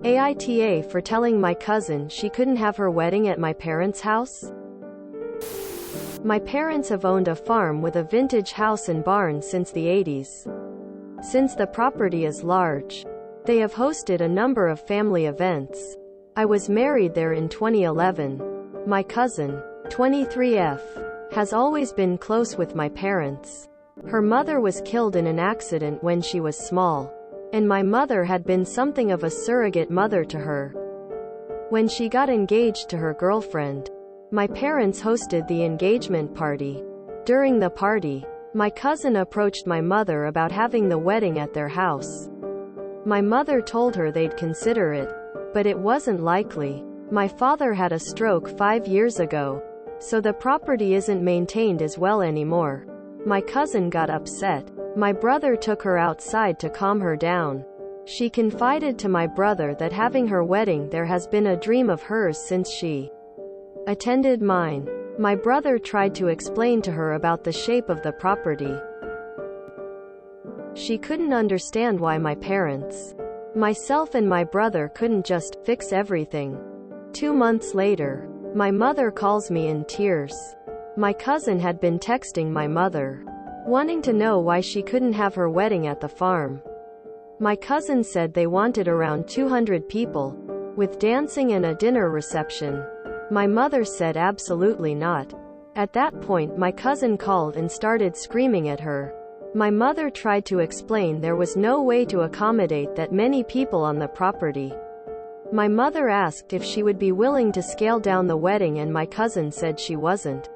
AITA for telling my cousin she couldn't have her wedding at my parents' house? My parents have owned a farm with a vintage house and barn since the 80s. Since the property is large, they have hosted a number of family events. I was married there in 2011. My cousin, 23F, has always been close with my parents. Her mother was killed in an accident when she was small, and my mother had been something of a surrogate mother to her. When she got engaged to her girlfriend, my parents hosted the engagement party. During the party, my cousin approached my mother about having the wedding at their house. My mother told her they'd consider it, but it wasn't likely. My father had a stroke 5 years ago, so the property isn't maintained as well anymore. My cousin got upset. My brother took her outside to calm her down. She confided to my brother that having her wedding there has been a dream of hers since she attended mine. My brother tried to explain to her about the shape of the property. She couldn't understand why my parents, myself and my brother couldn't just fix everything. 2 months later, my mother calls me in tears. My cousin had been texting my mother, wanting to know why she couldn't have her wedding at the farm. My cousin said they wanted around 200 people, with dancing and a dinner reception. My mother said absolutely not. At that point my cousin called and started screaming at her. My mother tried to explain there was no way to accommodate that many people on the property. My mother asked if she would be willing to scale down the wedding, and my cousin said she wasn't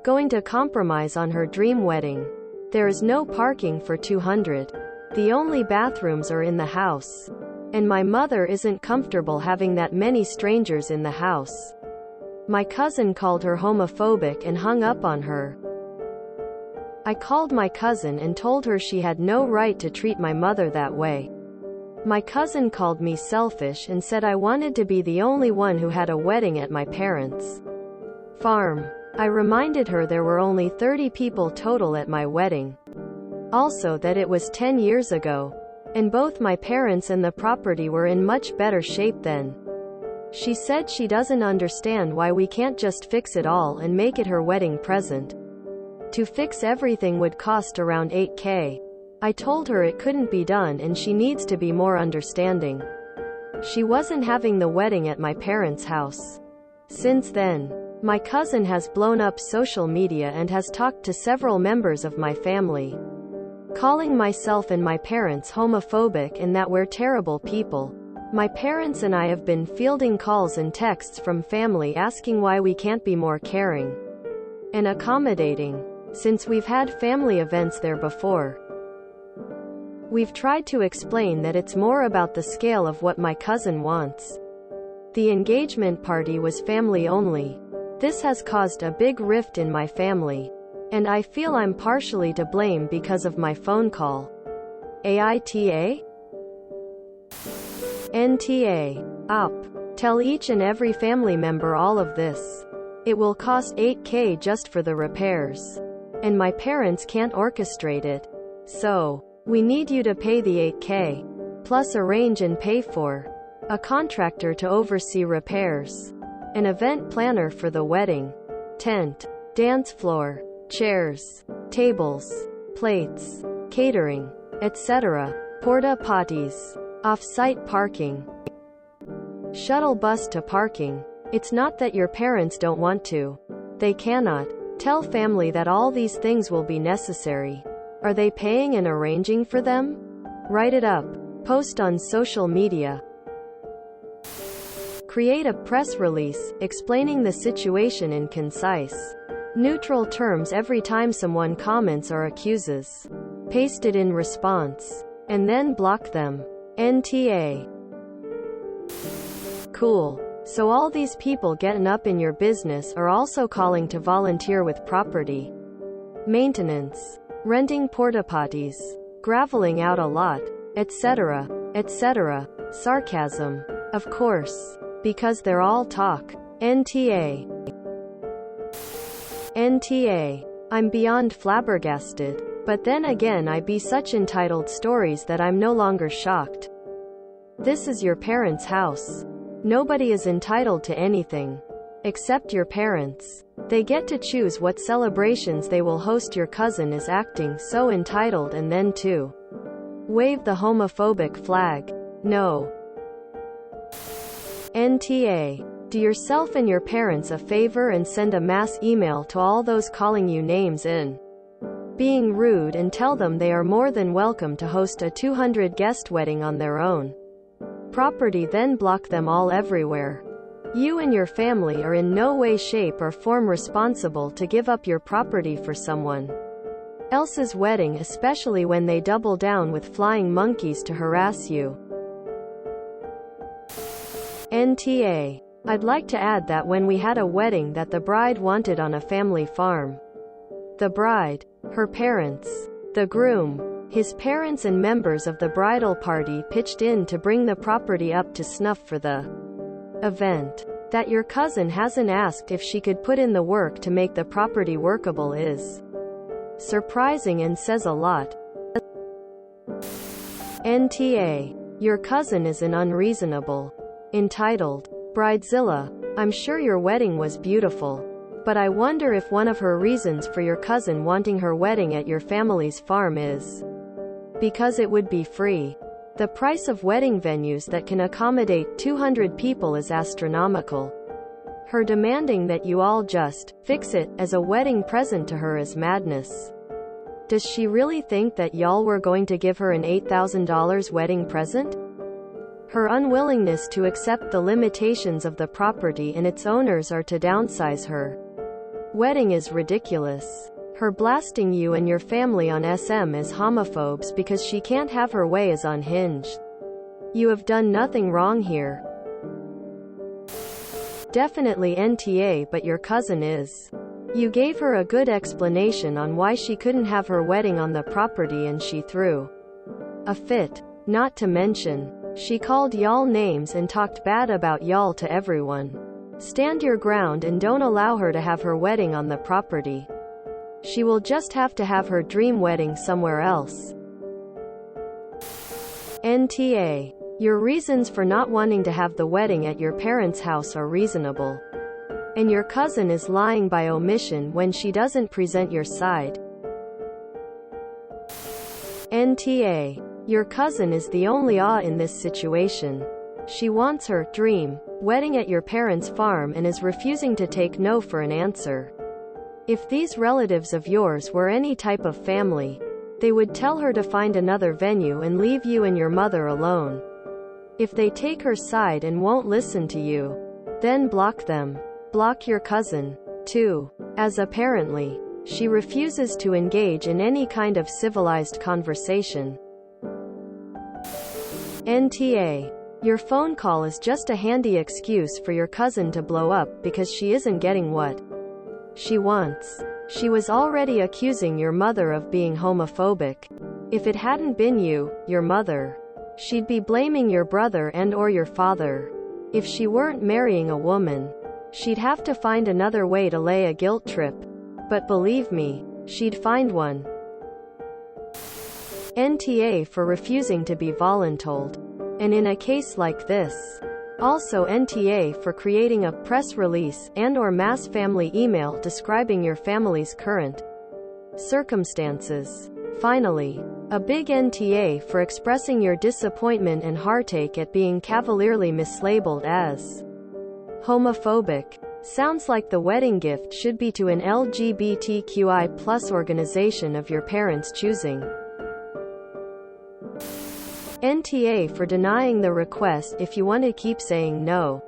going to compromise on her dream wedding. There is no parking for 200. The only bathrooms are in the house. And my mother isn't comfortable having that many strangers in the house. My cousin called her homophobic and hung up on her. I called my cousin and told her she had no right to treat my mother that way. My cousin called me selfish and said I wanted to be the only one who had a wedding at my parents' farm. I reminded her there were only 30 people total at my wedding. Also that it was 10 years ago, and both my parents and the property were in much better shape then. She said she doesn't understand why we can't just fix it all and make it her wedding present. To fix everything would cost around $8,000. I told her it couldn't be done and she needs to be more understanding. She wasn't having the wedding at my parents' house. Since then, my cousin has blown up social media and has talked to several members of my family, calling myself and my parents homophobic and that we're terrible people. My parents and I have been fielding calls and texts from family asking why we can't be more caring and accommodating, since we've had family events there before. We've tried to explain that it's more about the scale of what my cousin wants. The engagement party was family only. This has caused a big rift in my family, and I feel I'm partially to blame because of my phone call. AITA? NTA. Op. Tell each and every family member all of this. It will cost $8,000 just for the repairs. And my parents can't orchestrate it. So, we need you to pay the $8,000. Plus arrange and pay for a contractor to oversee repairs, an event planner for the wedding, tent, dance floor, chairs, tables, plates, catering, etc., porta potties, off-site parking, shuttle bus to parking. It's not that your parents don't want to. They cannot. Tell family that all these things will be necessary. Are they paying and arranging for them? Write it up. Post on social media. Create a press release, explaining the situation in concise, neutral terms every time someone comments or accuses. Paste it in response. And then block them. NTA. Cool. So all these people getting up in your business are also calling to volunteer with property maintenance, renting porta potties, graveling out a lot, etc., etc. Sarcasm. Of course. Because they're all talk. NTA. NTA. I'm beyond flabbergasted. But then again I be such entitled stories that I'm no longer shocked. This is your parents' house. Nobody is entitled to anything. Except your parents. They get to choose what celebrations they will host. Your cousin is acting so entitled, and then to wave the homophobic flag. No. NTA. Do yourself and your parents a favor and send a mass email to all those calling you names and being rude, and tell them they are more than welcome to host a 200-guest wedding on their own property, then block them all everywhere. You and your family are in no way, shape, or form responsible to give up your property for someone else's wedding, especially when they double down with flying monkeys to harass you. NTA. I'd like to add that when we had a wedding that the bride wanted on a family farm, the bride, her parents, the groom, his parents, and members of the bridal party pitched in to bring the property up to snuff for the event. That your cousin hasn't asked if she could put in the work to make the property workable is surprising and says a lot. NTA. Your cousin is an unreasonable, entitled bridezilla. I'm sure your wedding was beautiful, but I wonder if one of her reasons for your cousin wanting her wedding at your family's farm is because it would be free. The price of wedding venues that can accommodate 200 people is astronomical. Her demanding that you all just fix it as a wedding present to her is madness. Does she really think that y'all were going to give her an $8,000 wedding present? Her unwillingness to accept the limitations of the property and its owners are to downsize her wedding is ridiculous. Her blasting you and your family on SM as homophobes because she can't have her way is unhinged. You have done nothing wrong here. Definitely NTA, but your cousin is. You gave her a good explanation on why she couldn't have her wedding on the property and she threw a fit. Not to mention, she called y'all names and talked bad about y'all to everyone. Stand your ground and don't allow her to have her wedding on the property. She will just have to have her dream wedding somewhere else. NTA. Your reasons for not wanting to have the wedding at your parents' house are reasonable. And your cousin is lying by omission when she doesn't present your side. NTA. Your cousin is the only in this situation. She wants her dream wedding at your parents' farm and is refusing to take no for an answer. If these relatives of yours were any type of family, they would tell her to find another venue and leave you and your mother alone. If they take her side and won't listen to you, then block them. Block your cousin, too, as apparently she refuses to engage in any kind of civilized conversation. NTA. Your phone call is just a handy excuse for your cousin to blow up because she isn't getting what she wants. She was already accusing your mother of being homophobic. If it hadn't been you, your mother, she'd be blaming your brother and/or your father. If she weren't marrying a woman, she'd have to find another way to lay a guilt trip. But believe me, she'd find one. NTA for refusing to be voluntold. And in a case like this, also NTA for creating a press release and/or mass family email describing your family's current circumstances. Finally, a big NTA for expressing your disappointment and heartache at being cavalierly mislabeled as homophobic. Sounds like the wedding gift should be to an LGBTQI+ organization of your parents' choosing. NTA for denying the request if you want to keep saying no.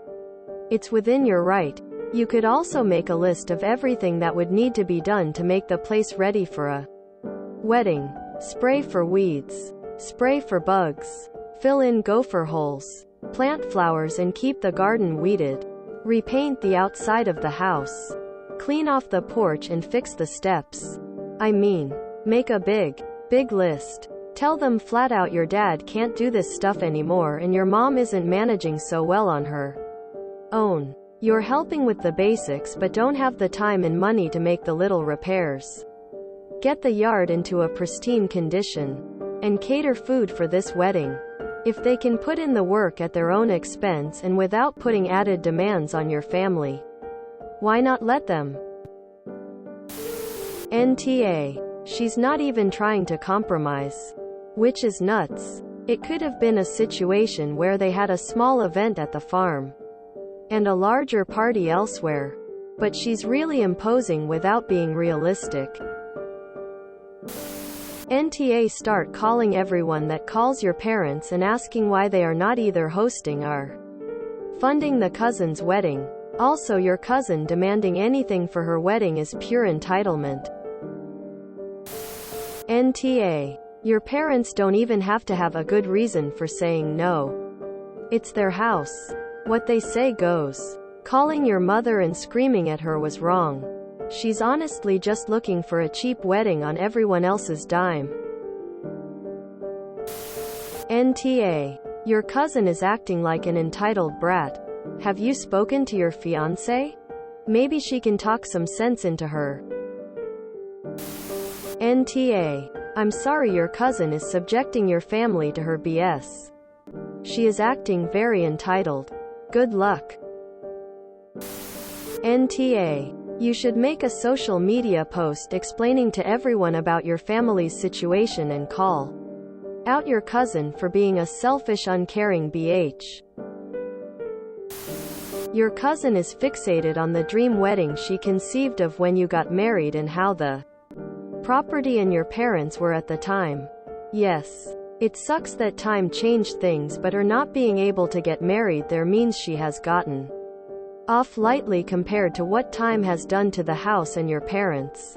It's within your right. You could also make a list of everything that would need to be done to make the place ready for a wedding. Spray for weeds. Spray for bugs. Fill in gopher holes. Plant flowers and keep the garden weeded. Repaint the outside of the house. Clean off the porch and fix the steps. I mean, make a big list. Tell them flat out your dad can't do this stuff anymore and your mom isn't managing so well on her own. You're helping with the basics but don't have the time and money to make the little repairs. Get the yard into a pristine condition. And cater food for this wedding. If they can put in the work at their own expense and without putting added demands on your family, why not let them? NTA. She's not even trying to compromise. Which is nuts. It could have been a situation where they had a small event at the farm and a larger party elsewhere. But she's really imposing without being realistic. NTA. Start calling everyone that calls your parents and asking why they are not either hosting or funding the cousin's wedding. Also, your cousin demanding anything for her wedding is pure entitlement. NTA. Your parents don't even have to have a good reason for saying no. It's their house. What they say goes. Calling your mother and screaming at her was wrong. She's honestly just looking for a cheap wedding on everyone else's dime. NTA. Your cousin is acting like an entitled brat. Have you spoken to your fiancé? Maybe she can talk some sense into her. NTA. I'm sorry, your cousin is subjecting your family to her BS. She is acting very entitled. Good luck. NTA. You should make a social media post explaining to everyone about your family's situation and call out your cousin for being a selfish, uncaring BH. Your cousin is fixated on the dream wedding she conceived of when you got married and how the property and your parents were at the time. Yes. It sucks that time changed things, but her not being able to get married there means she has gotten off lightly compared to what time has done to the house and your parents.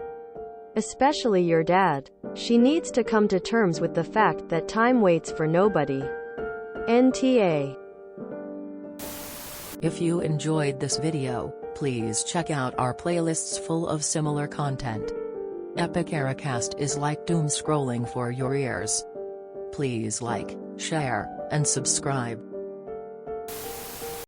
Especially your dad. She needs to come to terms with the fact that time waits for nobody. NTA. If you enjoyed this video, please check out our playlists full of similar content. AmITheAsshole is like doom scrolling for your ears. Please like, share, and subscribe.